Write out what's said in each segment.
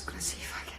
just gonna see if I can.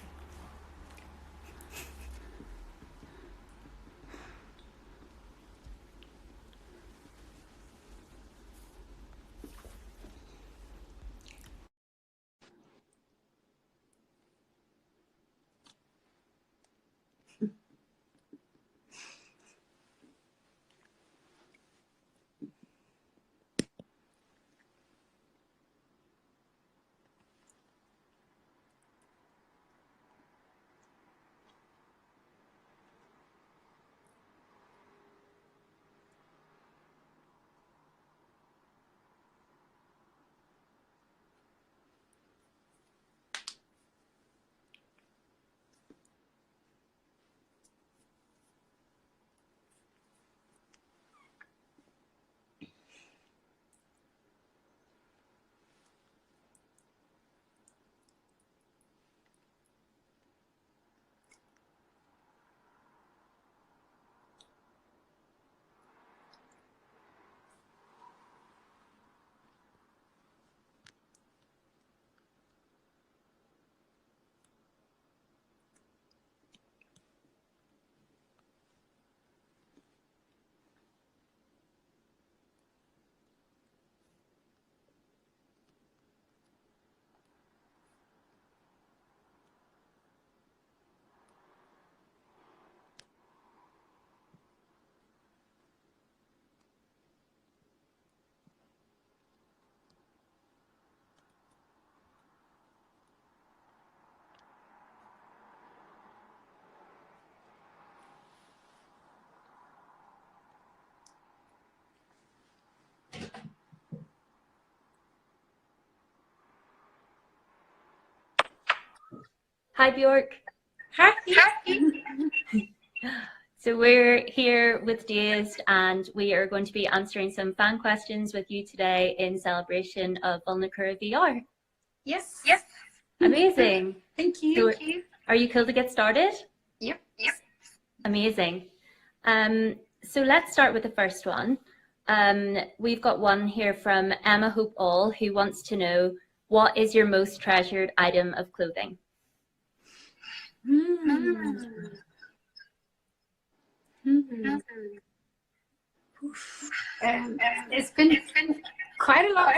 Hi, Björk. Hi. So we're here with Dazed, and we are going to be answering some fan questions with you today in celebration of Vulnicura VR. Yes. Amazing. Thank you. So are you cool to get started? Yep. Amazing. So let's start with the first one. We've got one here from Emma Hope All, who wants to know, what is your most treasured item of clothing? It's been quite a lot.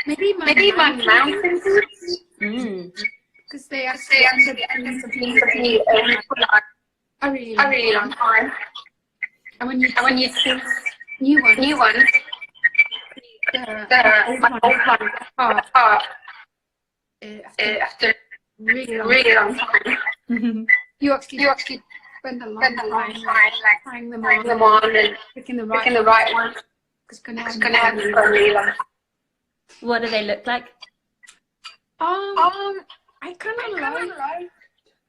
Maybe my mountain boots. Because they actually end up being a really long time. And when you see new ones, my old one after really long time. You actually spend a long time trying them on and picking the right one. It's gonna have for a really long time. What do they look like? I kind of like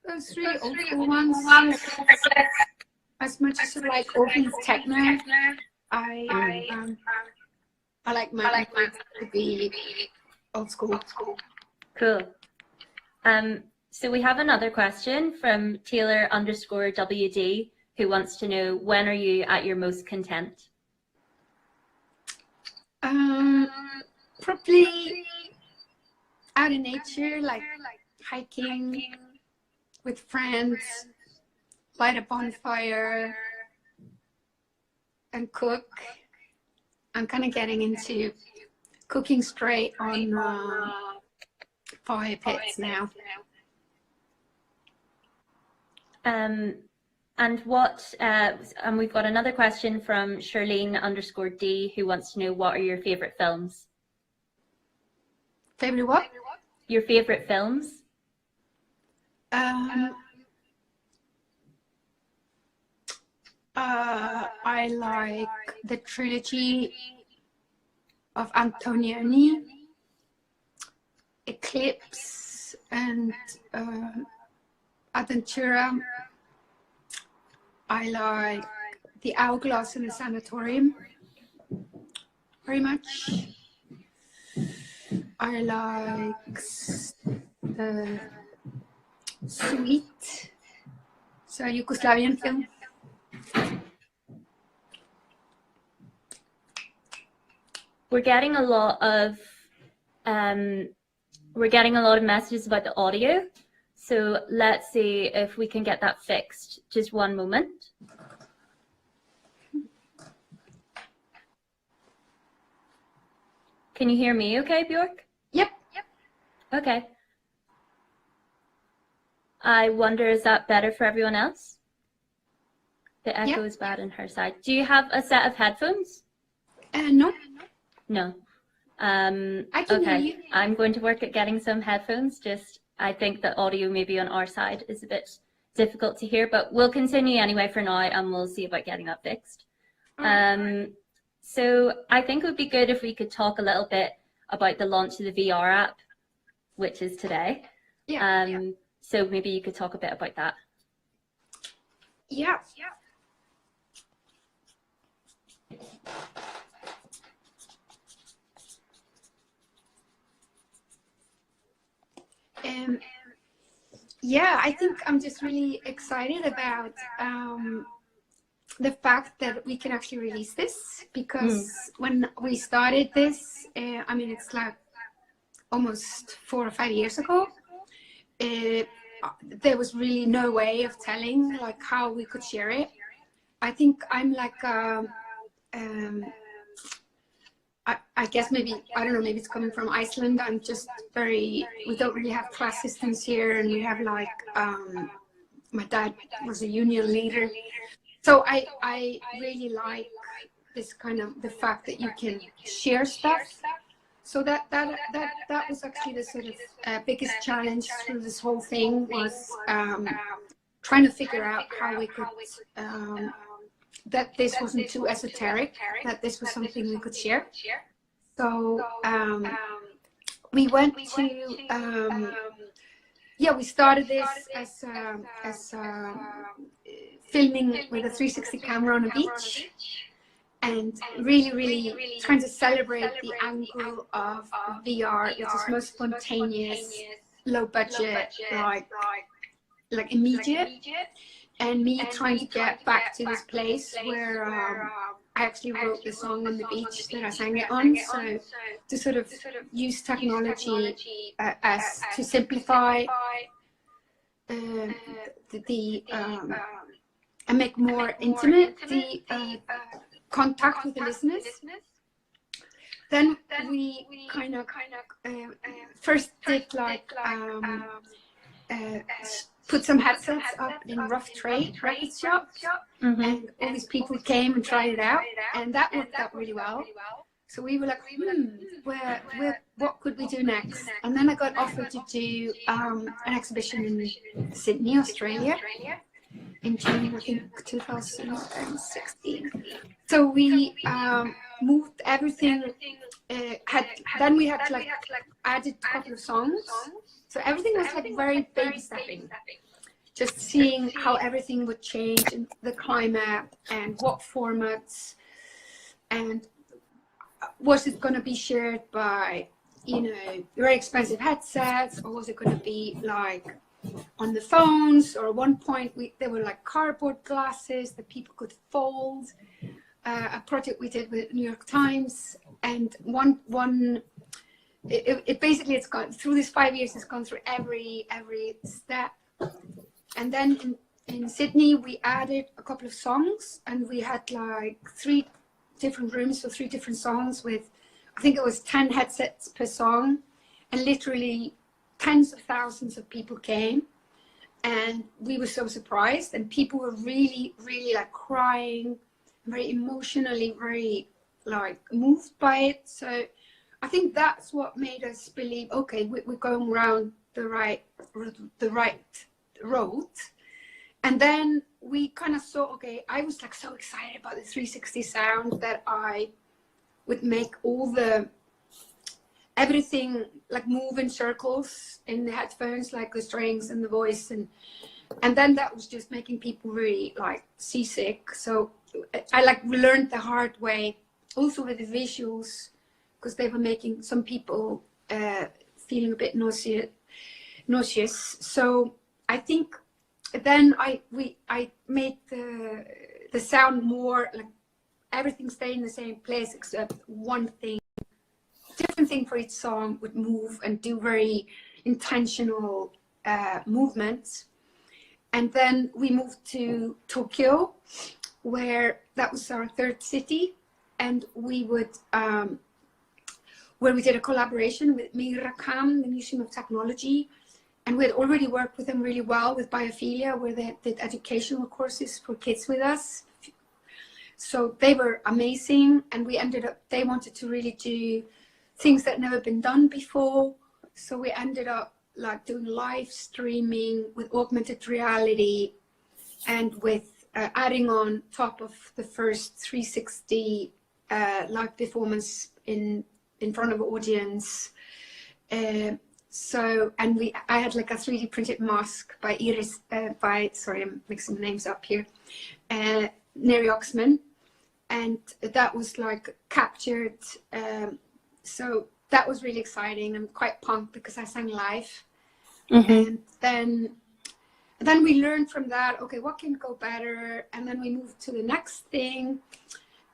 those really old school ones. As much as I like all things techno, I like my to be old school. Cool. So we have another question from Taylor_WD, who wants to know, when are you at your most content? Probably out in nature, like hiking with friends, light a bonfire, and cook. I'm kind of getting into cooking straight on fire pits now. And what? And we've got another question from Charlene_D, who wants to know, what are your favorite films? Favorite what? Your favorite films? I like the trilogy of Antonioni, Eclipse, and Adventura. I like The Hourglass in the Sanatorium very much. I like the Sweet, so Yugoslavian film. We're getting a lot of we're getting a lot of messages about the audio. So let's see if we can get that fixed. Just one moment. Can you hear me okay, Björk? Yep. Okay. I wonder, is that better for everyone else? The echo is bad on her side. Do you have a set of headphones? No. No. I can hear you. I'm going to work at getting some headphones. I think the audio maybe on our side is a bit difficult to hear, but we'll continue anyway for now, and we'll see about getting that fixed. So I think it would be good if we could talk a little bit about the launch of the VR app, which is today. So maybe you could talk a bit about that. Yeah. I think I'm just really excited about the fact that we can actually release this, because when we started this, I mean, it's like almost 4 or 5 years ago, there was really no way of telling like how we could share it. I think I'm like I guess maybe, I don't know, maybe it's coming from Iceland. I'm just we don't really have class systems here, and we have like, my dad was a union leader. So I really like this kind of, the fact that you can share stuff. So that was actually the sort of biggest challenge through this whole thing, was trying to figure out how we could, that this wasn't too esoteric, that this was something we could share. So we went to, we started this as filming with a 360 camera on a beach, and really trying to celebrate the angle of VR, which is most spontaneous, low budget, like immediate. And me trying to get back to this place where I actually wrote the song on the beach that I sang it on. So to sort of use technology as to simplify and make more intimate the contact with the listeners. Then we kind of first did like put some headsets up in Rough Trade record shop, and all these people came and tried it out, and that worked out really well. So we were like, what could we do next? And then I got offered to do an exhibition in Sydney, Australia, in June, I think 2016. So we moved everything. Then we had like added a couple of songs. So everything was like very baby stepping, just seeing how everything would change in the climate and what formats, and was it going to be shared by, you know, very expensive headsets, or was it going to be like on the phones? Or at one point there were like cardboard glasses that people could fold. A project we did with New York Times, and it basically, it's gone through these 5 years, it's gone through every step. And then in Sydney we added a couple of songs, and we had like 3 different rooms for 3 different songs with, I think it was 10 headsets per song, and literally tens of thousands of people came, and we were so surprised, and people were really like crying, very emotionally, very like moved by it. So I think that's what made us believe, okay, we're going around the right road. And then we kind of saw, okay, I was like so excited about the 360 sound that I would make everything like move in circles in the headphones, like the strings and the voice, and then that was just making people really like seasick. So I like learned the hard way, also with the visuals, because they were making some people feeling a bit nauseous. So I think then I made the sound more like everything stayed in the same place except one thing, different thing for each song would move and do very intentional movements. And then we moved to Tokyo, where that was our third city, and we would where we did a collaboration with Mirakam, the Museum of Technology, and we had already worked with them really well with biophilia, where they did educational courses for kids with us. So they were amazing, and we ended up, they wanted to really do things that never been done before. So we ended up like doing live streaming with augmented reality, and with adding on top of the first 360 live performance in front of an audience. So, and I had like a 3D printed mask by Iris, sorry, I'm mixing the names up here, Neri Oxman. And that was like captured. So that was really exciting. I'm quite pumped because I sang live. And then we learned from that, okay, what can go better? And then we moved to the next thing.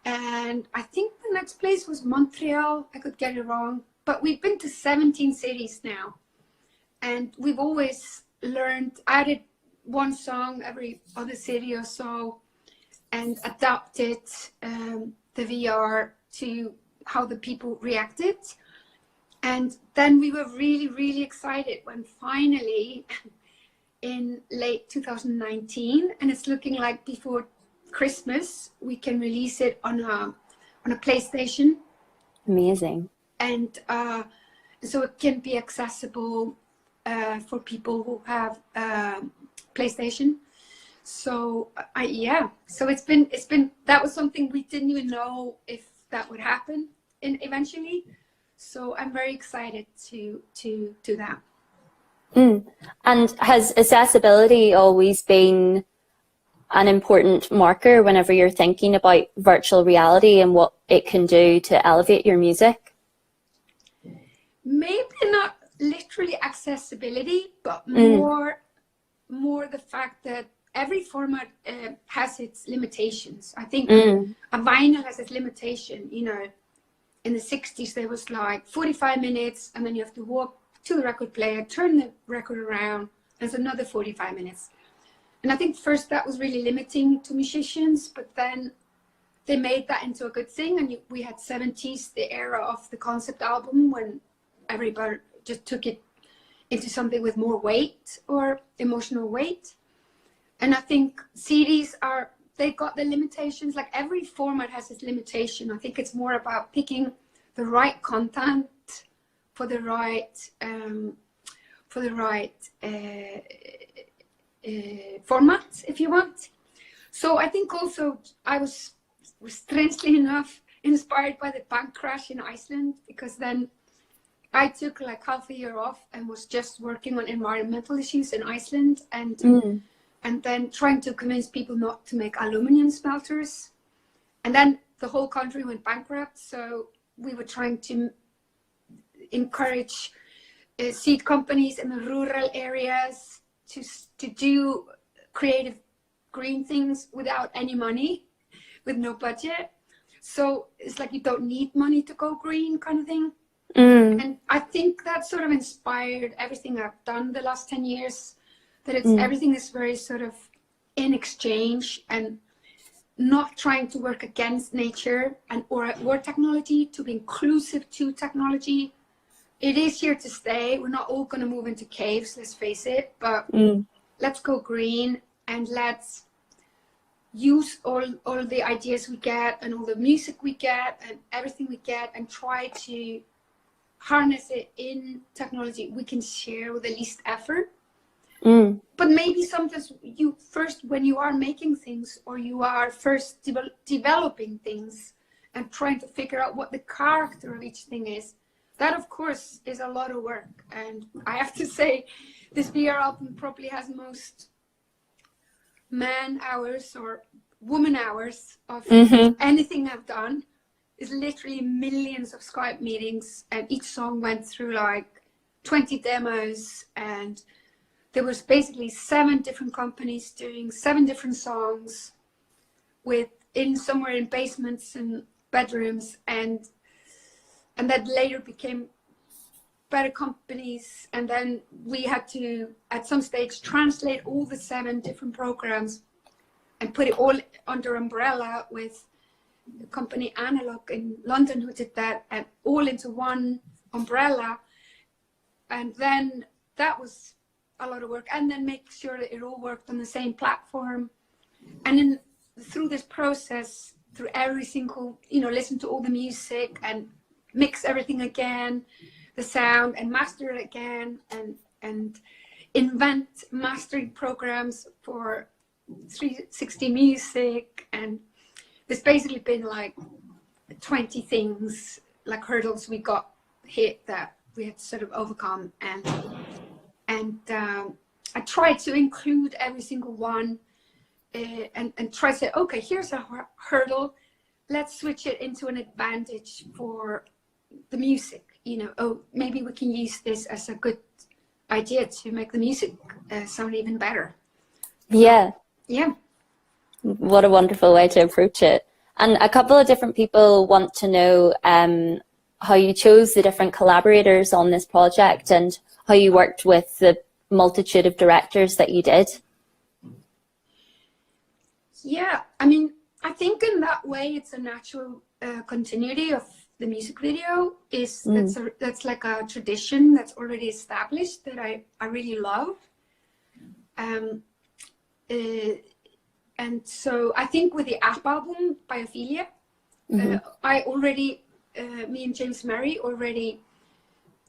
And I think the next place was Montreal. I could get it wrong. But we've been to 17 cities now. And we've always learned, added one song every other city or so, and adapted the VR to how the people reacted. And then we were really, really excited when finally in late 2019, and it's looking like before Christmas, we can release it on a PlayStation. Amazing. And so it can be accessible for people who have PlayStation. So so it's been that was something we didn't even know if that would happen eventually. So I'm very excited to do that. And has accessibility always been an important marker whenever you're thinking about virtual reality and what it can do to elevate your music? Maybe not literally accessibility, but more the fact that every format has its limitations. I think a vinyl has its limitation. You know, in the 60s, there was like 45 minutes, and then you have to walk to the record player, turn the record around, and it's another 45 minutes. And I think first that was really limiting to musicians, but then they made that into a good thing. And we had 70s, the era of the concept album, when everybody just took it into something with more weight or emotional weight. And I think CDs they've got the limitations. Like every format has its limitation. I think it's more about picking the right content for the right format, if you want. So I think also I was strangely enough inspired by the bank crash in Iceland, because then I took like half a year off and was just working on environmental issues in Iceland, and then trying to convince people not to make aluminum smelters. And then the whole country went bankrupt. So we were trying to encourage seed companies in the rural areas to do creative green things without any money, with no budget. So it's like you don't need money to go green, kind of thing. And I think that sort of inspired everything I've done the last 10 years, that everything is very sort of in exchange and not trying to work against nature or technology, to be inclusive to technology. It is here to stay. We're not all going to move into caves, let's face it, but let's go green, and let's use all the ideas we get and all the music we get and everything we get, and try to harness it in technology we can share with the least effort. But maybe sometimes when you are making things, or you are first developing things and trying to figure out what the character of each thing is, that of course is a lot of work. And I have to say, this VR album probably has most man hours or woman hours of anything I've done. Is literally millions of Skype meetings, and each song went through like 20 demos, and there was basically 7 different companies doing 7 different songs somewhere in basements and bedrooms. And and that later became better companies. And then we had to, at some stage, translate all the 7 different programs and put it all under umbrella with the company Analog in London, who did that, and all into one umbrella. And then that was a lot of work, and then make sure that it all worked on the same platform. And then through this process, through every single, listen to all the music and mix everything again, the sound, and master it again, and invent mastering programs for 360 music. And there's basically been like 20 things, like hurdles we got hit that we had to sort of overcome. And I tried to include every single one, and try to say, okay, here's a hurdle, let's switch it into an advantage for the music. Oh, maybe we can use this as a good idea to make the music sound even better. Yeah. Yeah. What a wonderful way to approach it. And a couple of different people want to know how you chose the different collaborators on this project and how you worked with the multitude of directors that you did. Yeah, I mean, I think in that way it's a natural continuity of the music video. That's like a tradition that's already established that I really love. And so I think with the app album Biophilia, I already, me and James Murray already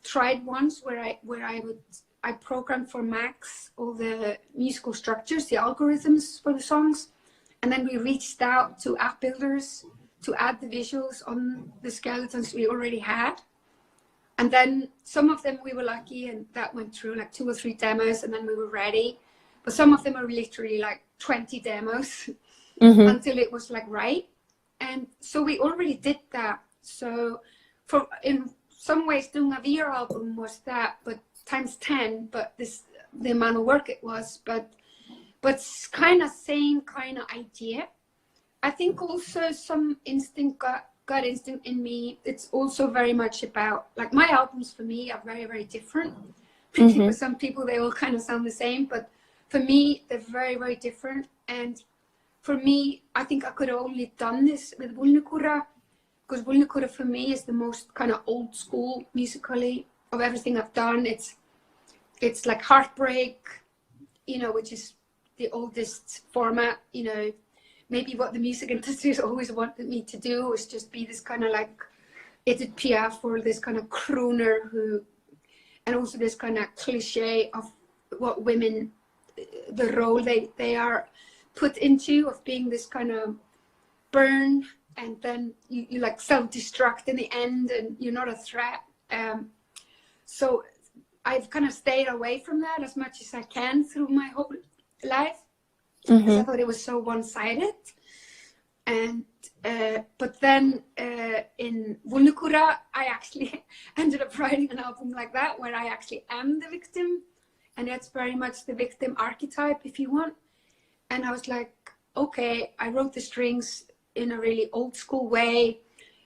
tried once where I programmed for Max all the musical structures, the algorithms for the songs, and then we reached out to app builders to add the visuals on the skeletons we already had. And then some of them we were lucky and that went through like 2 or 3 demos and then we were ready. But some of them are literally like 20 demos until it was like right. And so we already did that. So in some ways doing a VR album was that, but times 10, but the amount of work it was, but kind of same kind of idea. I think also some instinct, gut instinct in me. It's also very much about, like, my albums for me are very, very different. For some people, they all kind of sound the same, but for me, they're very, very different. And for me, I think I could have only done this with Vulnikura, because Vulnikura for me is the most kind of old school musically of everything I've done. It's like Heartbreak, which is the oldest format, maybe what the music industry has always wanted me to do is just be this kind of like Edith Piaf or this kind of crooner and also this kind of cliche of what women, the role they are put into of being this kind of burn, and then you like self-destruct in the end and you're not a threat. So I've kind of stayed away from that as much as I can through my whole life, because I thought it was so one-sided. And but then in Vulnikura, I actually ended up writing an album like that, where I actually am the victim, and that's very much the victim archetype, if you want. And I was like, okay, I wrote the strings in a really old school way.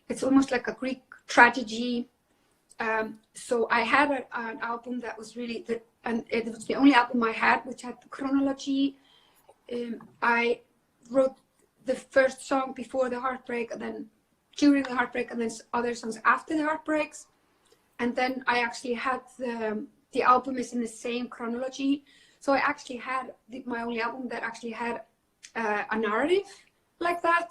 It's almost like a Greek tragedy. So I had an album that was really, and it was the only album I had which had the chronology. I wrote the first song before the heartbreak, and then during the heartbreak, and then other songs after the heartbreaks. And then I actually had the album is in the same chronology. So I actually had my only album that actually had a narrative like that.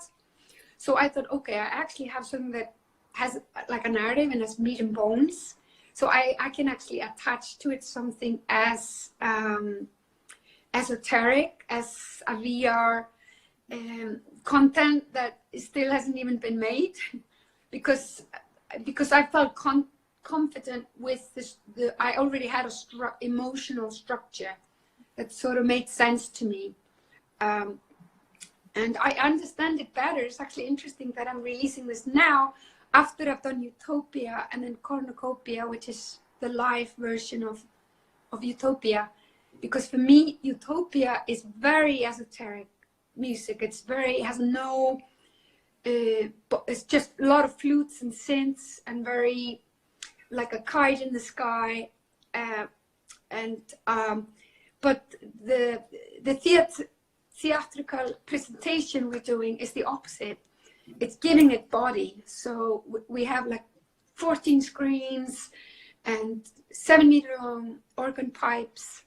So I thought, okay, I actually have something that has like a narrative and has meat and bones. So I can actually attach to it something as esoteric as a VR content that still hasn't even been made, because I felt confident with this. I already had a emotional structure that sort of made sense to me, and I understand it better. It's actually interesting that I'm releasing this now after I've done Utopia and then Cornucopia, which is the live version of Utopia. Because for me, Utopia is very esoteric music. It has no but it's just a lot of flutes and synths and very like a kite in the sky. But the theatrical presentation we're doing is the opposite. It's giving it body. So we have like 14 screens and 7-meter long organ pipes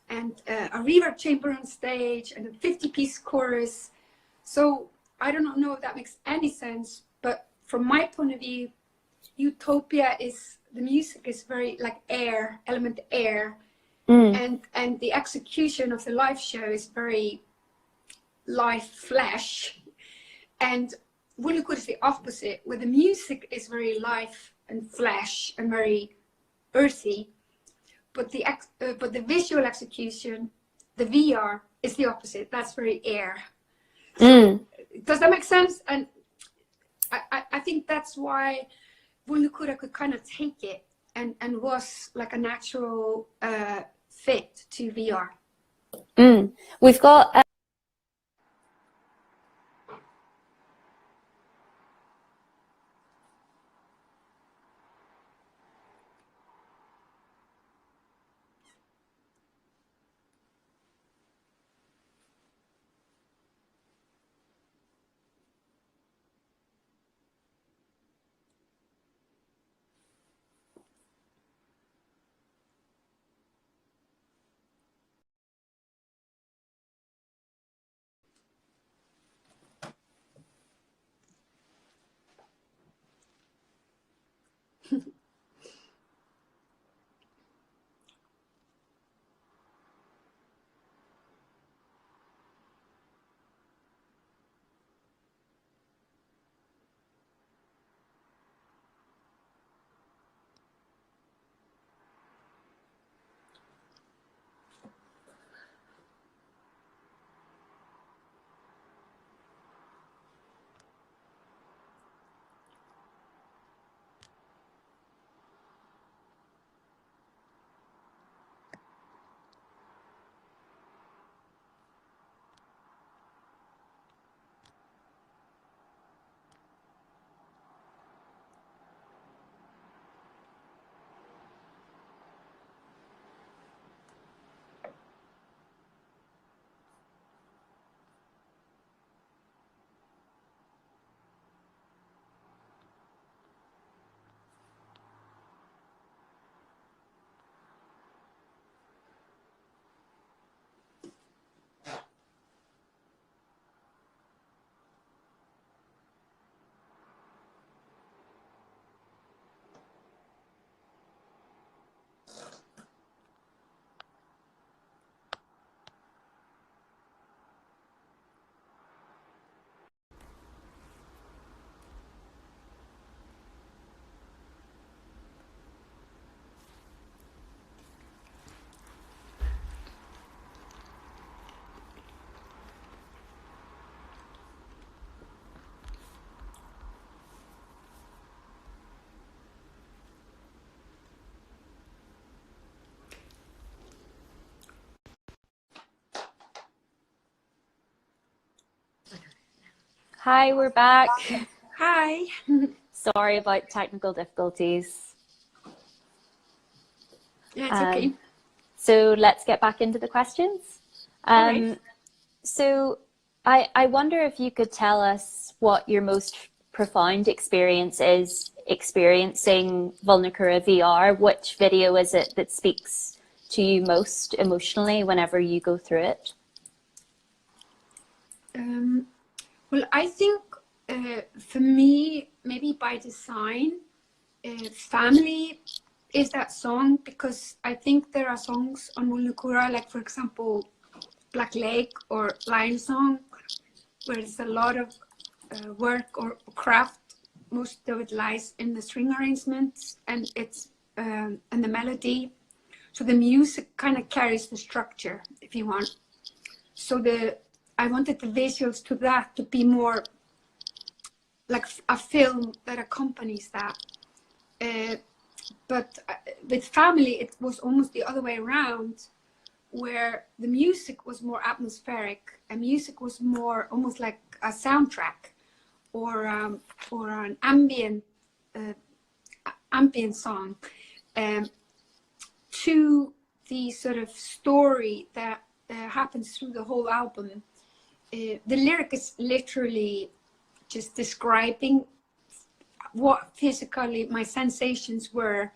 and a reverb chamber on stage and a 50-piece chorus. So I don't know if that makes any sense, but from my point of view, Utopia is, the music is very like air, element air. And the execution of the live show is very live flesh. And Wulukur is the opposite, where the music is very live and flesh and very earthy, but the visual execution, the VR, is the opposite. That's very air. So, does that make sense? And I think that's why Wulukura could kind of take it and was like a natural fit to VR. We've got Hi, we're back. Hi. Sorry about technical difficulties. Yeah, it's okay. So let's get back into the questions. Right. So I wonder if you could tell us what your most profound experience is experiencing Vulnicura VR. Which video is it that speaks to you most emotionally whenever you go through it? Well, I think for me, maybe by design, family is that song, because I think there are songs on Vulnicura, like for example, Black Lake or Lion Song, where there's a lot of work or craft. Most of it lies in the string arrangements and it's and the melody. So the music kind of carries the structure, if you want. So I wanted the visuals to that to be more like a film that accompanies that. But with family, it was almost the other way around, where the music was more atmospheric and music was more almost like a soundtrack or an ambient song, to the sort of story that happens through the whole album. The lyric is literally just describing what physically my sensations were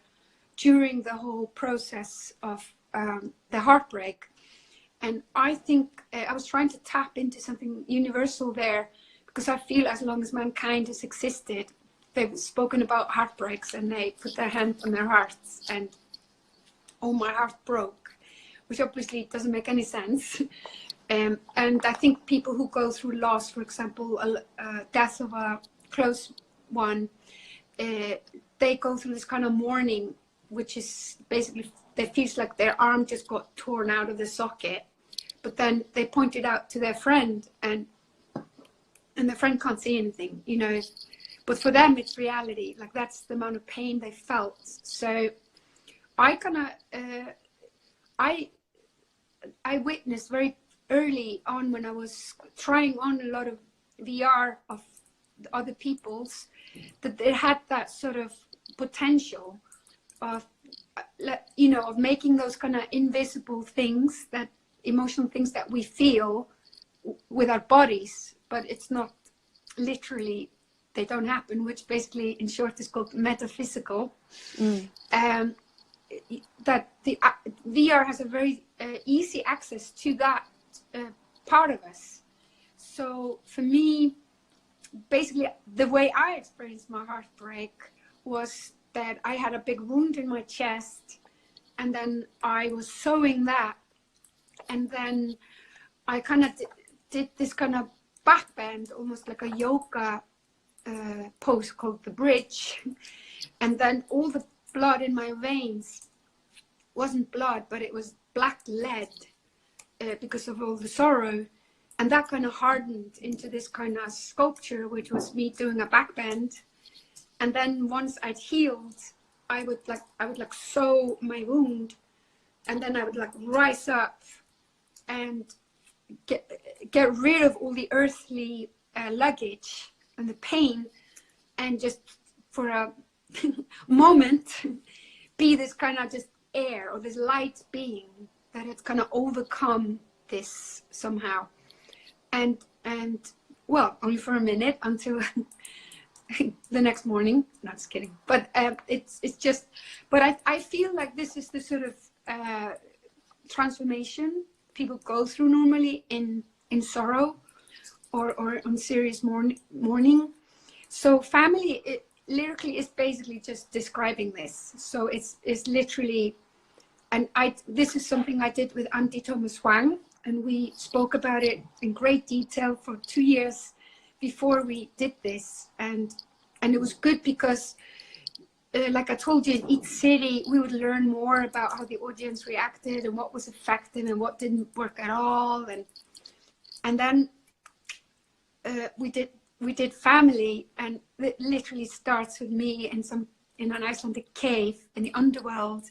during the whole process of the heartbreak. And I think I was trying to tap into something universal there, because I feel as long as mankind has existed, they've spoken about heartbreaks and they put their hand on their hearts and, oh, my heart broke, which obviously doesn't make any sense. And I think people who go through loss, for example, death of a close one, they go through this kind of mourning, which is basically, they feels like their arm just got torn out of the socket, but then they point it out to their friend, and the friend can't see anything, you know. But for them, it's reality. Like, that's the amount of pain they felt. So I kind of, I witnessed very early on, when I was trying on a lot of VR of other people's, that they had that sort of potential of, you know, of making those kind of invisible things, that emotional things that we feel with our bodies, but it's not literally, they don't happen, which basically in short is called metaphysical. That the VR has a very easy access to that part of us. So for me, basically the way I experienced my heartbreak was that I had a big wound in my chest, and then I was sewing that, and then I kind of did this kind of back bend, almost like a yoga pose called the bridge, and then all the blood in my veins wasn't blood, but it was black lead, because of all the sorrow, and that kind of hardened into this kind of sculpture, which was me doing a back bend. And then once I'd healed, I would sew my wound, and then I would like rise up and get rid of all the earthly luggage and the pain, and just for a moment be this kind of just air, or this light being that had kind of overcome this somehow. And well, only for a minute, until the next morning. No, just kidding. But it's just, but I feel like this is the sort of transformation people go through normally in sorrow, or on serious mourning. So family, lyrically, is basically just describing this. So it's literally, and this is something I did with Auntie Thomas Huang, and we spoke about it in great detail for 2 years before we did this. And it was good because, like I told you, in each city we would learn more about how the audience reacted, and what was effective and what didn't work at all. And then we did family, and it literally starts with me in an Icelandic cave in the underworld,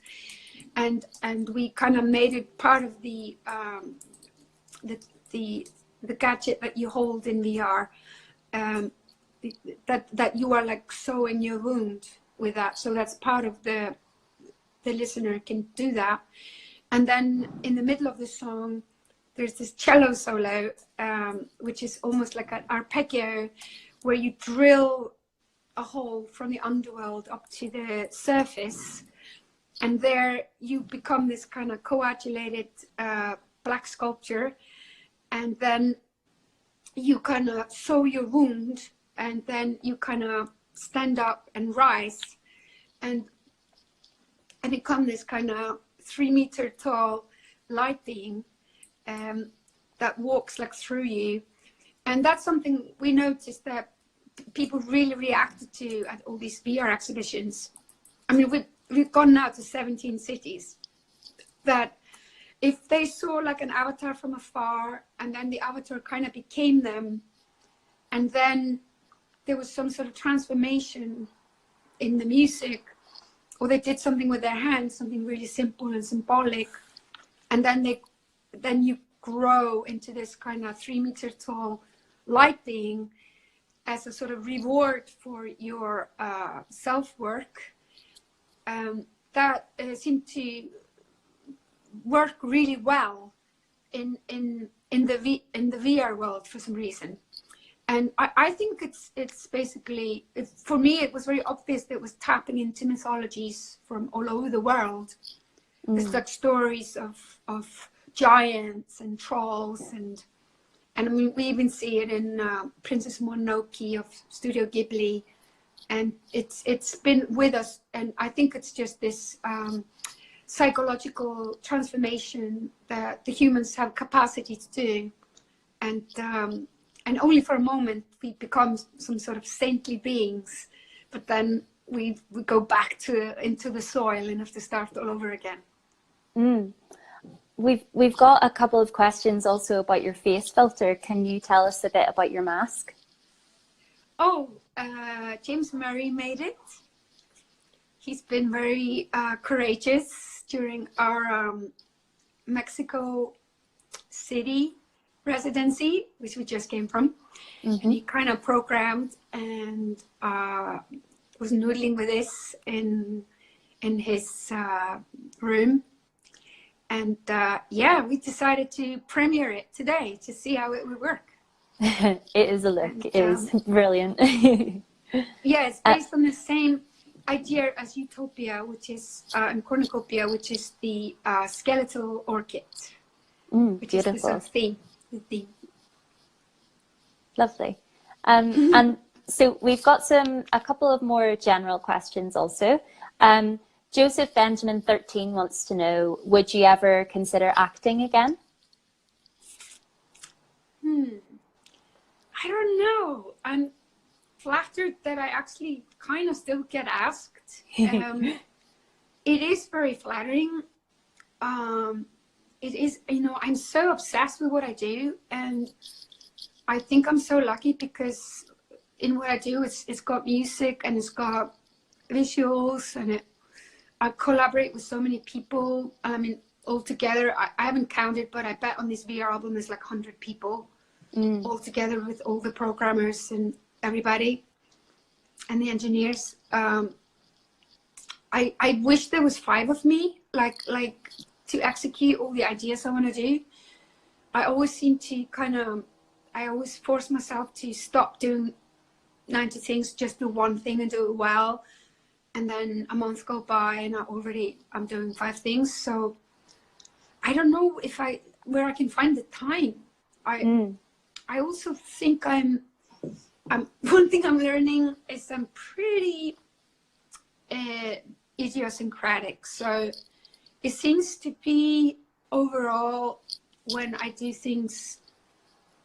and we kind of made it part of the gadget that you hold in VR, that you are like sewing your wound with that. So that's part of the listener can do that. And then in the middle of the song, there's this cello solo, which is almost like an arpeggio, where you drill a hole from the underworld up to the surface, and there you become this kind of coagulated black sculpture, and then you kind of sew your wound, and then you kind of stand up and rise, and become this kind of 3 meter tall light being that walks like through you. And that's something we noticed that people really reacted to at all these VR exhibitions. I mean, we've gone now to 17 cities, that if they saw like an avatar from afar, and then the avatar kind of became them, and then there was some sort of transformation in the music, or they did something with their hands, something really simple and symbolic, and then you grow into this kind of 3 meter tall light being, as a sort of reward for your self-work, that seemed to work really well in the VR world for some reason. And I think it's basically, for me, it was very obvious that it was tapping into mythologies from all over the world. There's like stories of giants and trolls, and I mean, we even see it in Princess Mononoke of Studio Ghibli, and it's been with us. And I think it's just this psychological transformation that the humans have capacity to do, and only for a moment we become some sort of saintly beings, but then we go back into the soil and have to start all over again. We've got a couple of questions also about your face filter. Can you tell us a bit about your mask? Oh, James Murray made it. He's been very courageous during our Mexico City residency, which we just came from. And he kind of programmed and was noodling with this in his room. And yeah, we decided to premiere it today to see how it would work. It is a look. And, it is brilliant. Yeah, it's based on the same idea as Utopia, which is and Cornucopia, which is the skeletal orchid, which beautiful. is the sort of theme. Lovely. And so we've got a couple of more general questions also. Joseph Benjamin 13 wants to know, would you ever consider acting again? I don't know. I'm flattered that I actually kind of still get asked. It is very flattering. It is, you know, I'm so obsessed with what I do, and I think I'm so lucky because in what I do, it's got music and it's got visuals, and I collaborate with so many people. I mean, altogether, I haven't counted, but I bet on this VR album there's like 100 people all together, with all the programmers and everybody and the engineers. I wish there was 5 of me, like to execute all the ideas I want to do. I always seem to I always force myself to stop doing 90 things, just do one thing and do it well. And then a month go by and I'm doing 5 things. So I don't know where I can find the time. I also think I'm one thing I'm learning is I'm pretty idiosyncratic. So it seems to be overall, when I do things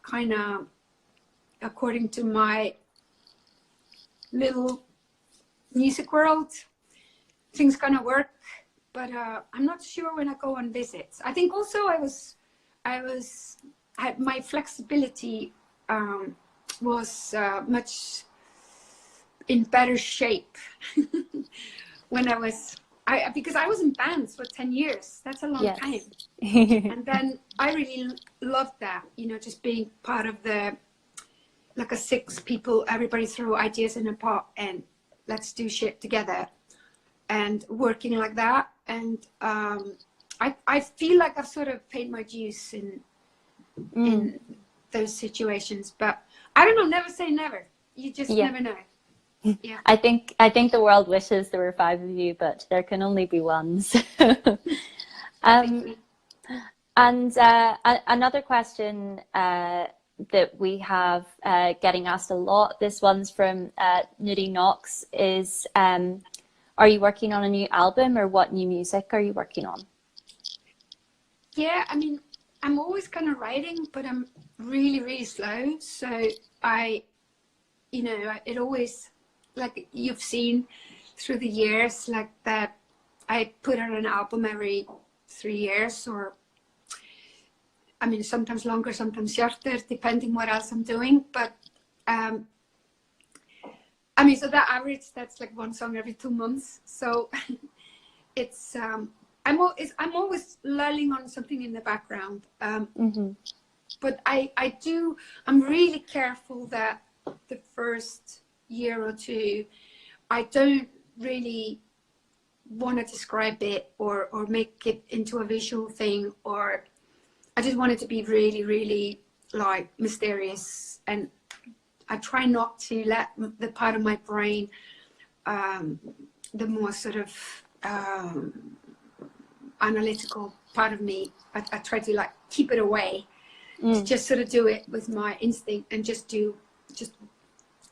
kind of according to my little music world, things kind of work. But I'm not sure when I go on visits. I think also my flexibility was much in better shape when because I was in bands for 10 years. That's a long time. And then I really loved that, you know, just being part of like a 6 people, everybody throw ideas in a pot and let's do shit together, and working like that. And I feel like I've sort of paid my dues in those situations, but I don't know, never say never. You just never know. Yeah. I think the world wishes there were 5 of you, but there can only be one. And another question that we have getting asked a lot, this one's from Nudie Knox, is are you working on a new album, or what new music are you working on? Yeah, I mean, I'm always kind of writing, but I'm really, really slow. So it always, like you've seen through the years, like that I put out an album every 3 years, or I mean, sometimes longer, sometimes shorter, depending what else I'm doing. But I mean, so that average, that's like 1 song every 2 months. So it's I'm always lulling on something in the background. But I'm really careful that the first year or two, I don't really want to describe it or make it into a visual thing, or I just want it to be really, really like mysterious. And I try not to let the part of my brain, the more sort of analytical part of me, I try to like keep it away, to just sort of do it with my instinct and just do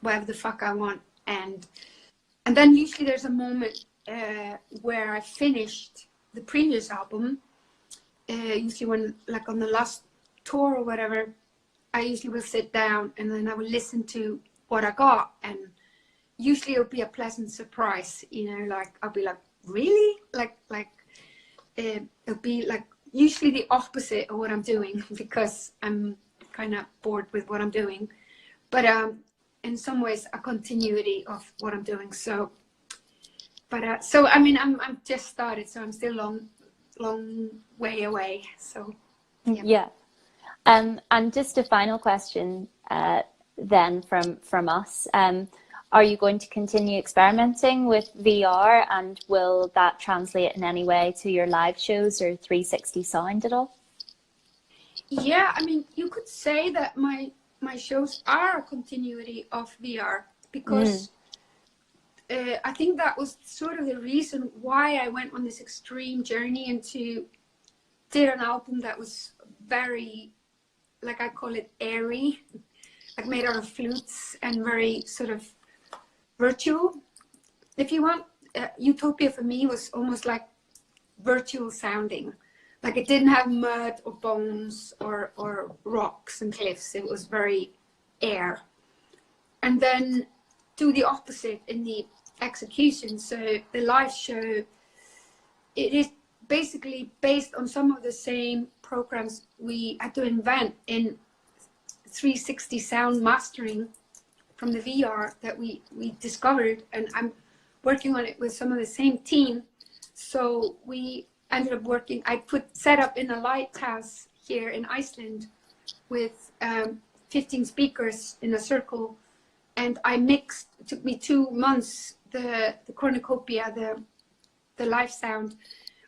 whatever the fuck I want. And then usually there's a moment where I finished the previous album, usually when like on the last tour or whatever, I usually will sit down and then I will listen to what I got, and usually it'll be a pleasant surprise, you know, like I'll be like, really? Like it'll be like usually the opposite of what I'm doing, because I'm kind of bored with what I'm doing, but in some ways a continuity of what I'm doing. So so I mean, I'm just started, so I'm still long way away. So yeah. And just a final question then from us. Are you going to continue experimenting with VR, and will that translate in any way to your live shows or 360 sound at all? Yeah, I mean, you could say that my shows are a continuity of VR, because I think that was sort of the reason why I went on this extreme journey and did an album that was very, like I call it, airy, like made out of flutes and very sort of virtual, if you want. Utopia for me was almost like virtual sounding, like it didn't have mud or bones or rocks and cliffs. It was very air. And then do the opposite in the execution. So the live show, it is basically based on some of the same programs we had to invent in 360 sound mastering from the VR that we discovered, and I'm working on it with some of the same team. So we ended up working, I set up in a lighthouse here in Iceland with 15 speakers in a circle, and I mixed, it took me 2 months, the cornucopia, the live sound.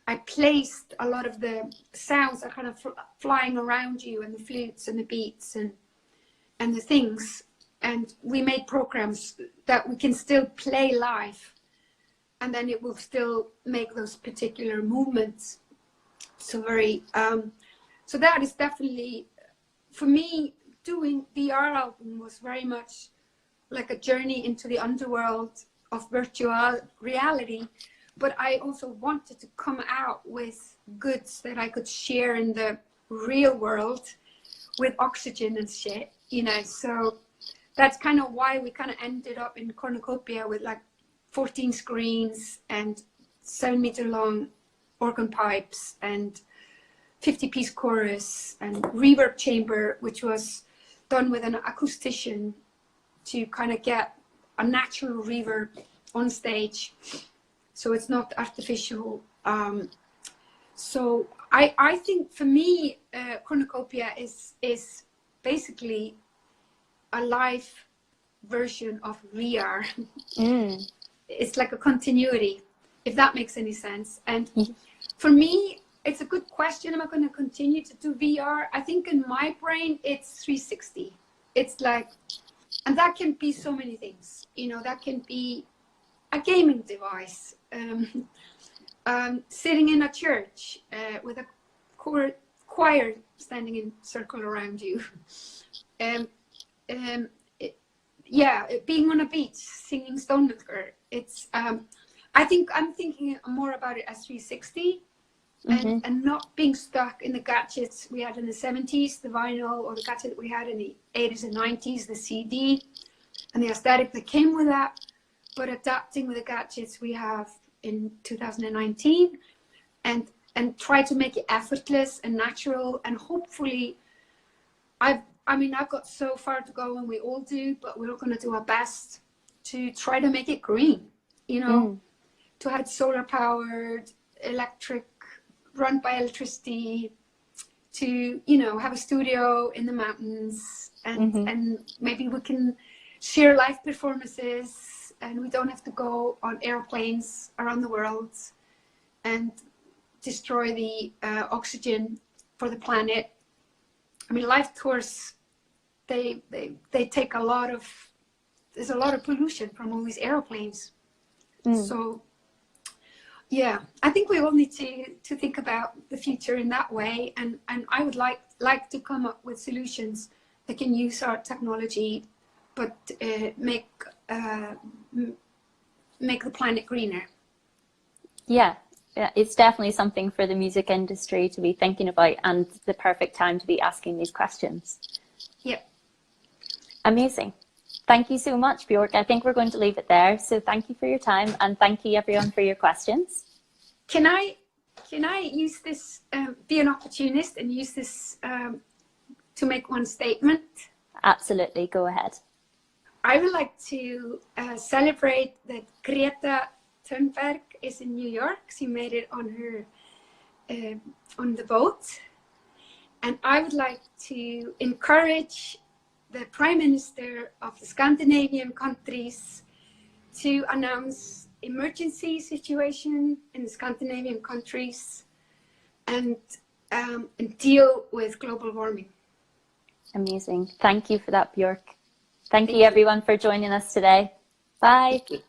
I placed a lot of the sounds are kind of flying around you, and the flutes and the beats and the things. And we made programs that we can still play live, and then it will still make those particular movements. So very, so that is definitely, for me, doing VR album was very much like a journey into the underworld of virtual reality. But I also wanted to come out with goods that I could share in the real world with oxygen and shit, you know. So that's kind of why we kind of ended up in cornucopia with like 14 screens and 7-meter long organ pipes and 50-piece chorus and reverb chamber, which was done with an acoustician to kind of get a natural reverb on stage, so it's not artificial. So I think for me, cornucopia is basically a live version of VR. It's like a continuity, if that makes any sense. And for me, it's a good question. Am I going to continue to do VR? I think in my brain, it's 360. It's like, and that can be so many things. You know, that can be a gaming device, sitting in a church with a choir standing in circle around you. Being on a beach singing Stone Milker. It's I think I'm thinking more about it as 360, and not being stuck in the gadgets we had in the 70s, the vinyl, or the gadget we had in the 80s and 90s, the CD, and the aesthetic that came with that, but adapting with the gadgets we have in 2019, and try to make it effortless and natural. And hopefully I've got so far to go, and we all do, but we're going to do our best to try to make it green, you know, to have solar powered, electric, run by electricity, to, you know, have a studio in the mountains, and maybe we can share live performances, and we don't have to go on airplanes around the world and destroy the oxygen for the planet. I mean, live tours, they take a lot of, there's a lot of pollution from all these airplanes. So yeah, I think we all need to think about the future in that way, and I would like to come up with solutions that can use our technology, but make the planet greener. Yeah, it's definitely something for the music industry to be thinking about, and the perfect time to be asking these questions. Yep. Amazing. Thank you so much, Björk. I think we're going to leave it there. So thank you for your time, and thank you everyone for your questions. Can I use this, be an opportunist and use this to make one statement? Absolutely, go ahead. I would like to celebrate that Greta Thunberg is in New York. She made it on her on the boat, and I would like to encourage the Prime Minister of the Scandinavian countries to announce emergency situation in the Scandinavian countries and deal with global warming. Amazing. Thank you for that, Björk. Thank you everyone for joining us today. Bye. Thank you.